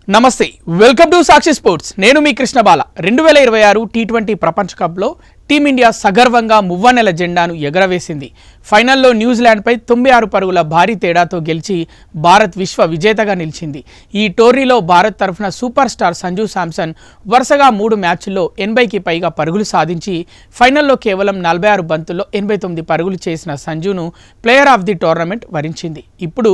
నమస్తే welcome to Sakshi sports నేను మీ కృష్ణ బాల 2026 T20 ప్రపంచ కప్లో టీమిండియా సగర్వంగా మువ్వన్నెల జెండాను ఎగరవేసింది. ఫైనల్లో న్యూజిలాండ్పై 96 పరుగుల భారీ తేడాతో గెలిచి భారత్ విశ్వ విజేతగా నిలిచింది. ఈ టోర్నీలో భారత్ తరఫున సూపర్ స్టార్ సంజు శాంసన్ వరుసగా 3 మ్యాచ్ల్లో 80కి పైగా పరుగులు సాధించి ఫైనల్లో కేవలం 46 బంతుల్లో 89 పరుగులు చేసిన సంజును ప్లేయర్ ఆఫ్ ది టోర్నమెంట్ వరించింది. ఇప్పుడు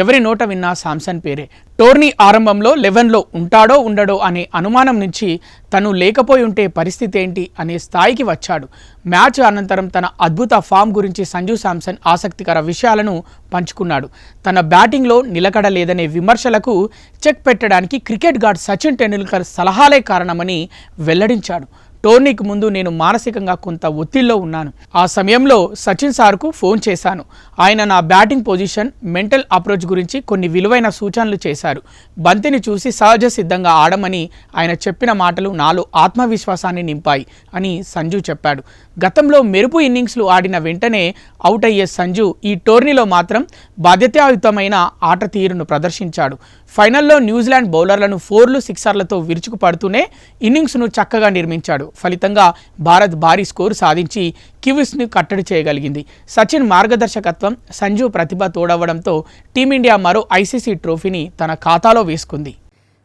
ఎవరి నోట విన్నా శాంసన్ పేరే. టోర్నీ ఆరంభంలో 11లో ఉంటాడో ఉండడో అనే అనుమానం నుంచి తను లేకపోయి ఉంటే పరిస్థితి ఏంటి అనే స్థాయికి వచ్చాడు. మ్యాచ్ అనంతరం తన అద్భుత ఫామ్ గురించి సంజు శాంసన్ ఆసక్తికర విషయాలను పంచుకున్నాడు. తన బ్యాటింగ్లో నిలకడ లేదనే విమర్శలకు చెక్ పెట్టడానికి క్రికెట్ గాడ్ సచిన్ టెండూల్కర్ సలహాలే కారణమని వెల్లడించాడు. టోర్నీకి ముందు నేను మానసికంగా కొంత ఒత్తిడిలో ఉన్నాను. ఆ సమయంలో సచిన్ సార్కు ఫోన్ చేశాను. ఆయన నా బ్యాటింగ్ పొజిషన్, మెంటల్ అప్రోచ్ గురించి కొన్ని విలువైన సూచనలు చేశారు. బంతిని చూసి సహజ సిద్ధంగా ఆడమని ఆయన చెప్పిన మాటలు నాలో ఆత్మవిశ్వాసాన్ని నింపాయి అని సంజు చెప్పాడు. గతంలో మెరుపు ఇన్నింగ్స్లు ఆడిన వెంటనే అవుట్ అయ్యే సంజు ఈ టోర్నీలో మాత్రం బాధ్యతాయుతమైన ఆట తీరును ప్రదర్శించాడు. ఫైనల్లో న్యూజిలాండ్ బౌలర్లను 4లు 6లతో విరుచుకుపడుతూనే ఇన్నింగ్స్ను చక్కగా నిర్మించాడు. ఫలితంగా భారత్ భారీ స్కోరు సాధించి కివీస్ను కట్టడి చేయగలిగింది. సచిన్ మార్గదర్శకత్వం, సంజు ప్రతిభ తోడవడంతో టీమిండియా మరో ఐసీసీ ట్రోఫీని తన ఖాతాలో వేసుకుంది.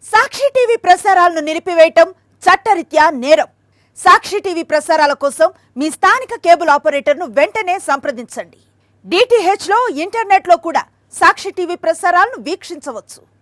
సాక్షి టీవీ ప్రసారాలను నిలిపివేయటం చట్టరీత్యా నేరం. సాక్షి టీవీ ప్రసారాల కోసం మీ స్థానిక కేబుల్ ఆపరేటర్ను వెంటనే సంప్రదించండి. DTH లో, ఇంటర్నెట్లో కూడా సాక్షి టీవీ ప్రసారాలను వీక్షించవచ్చు.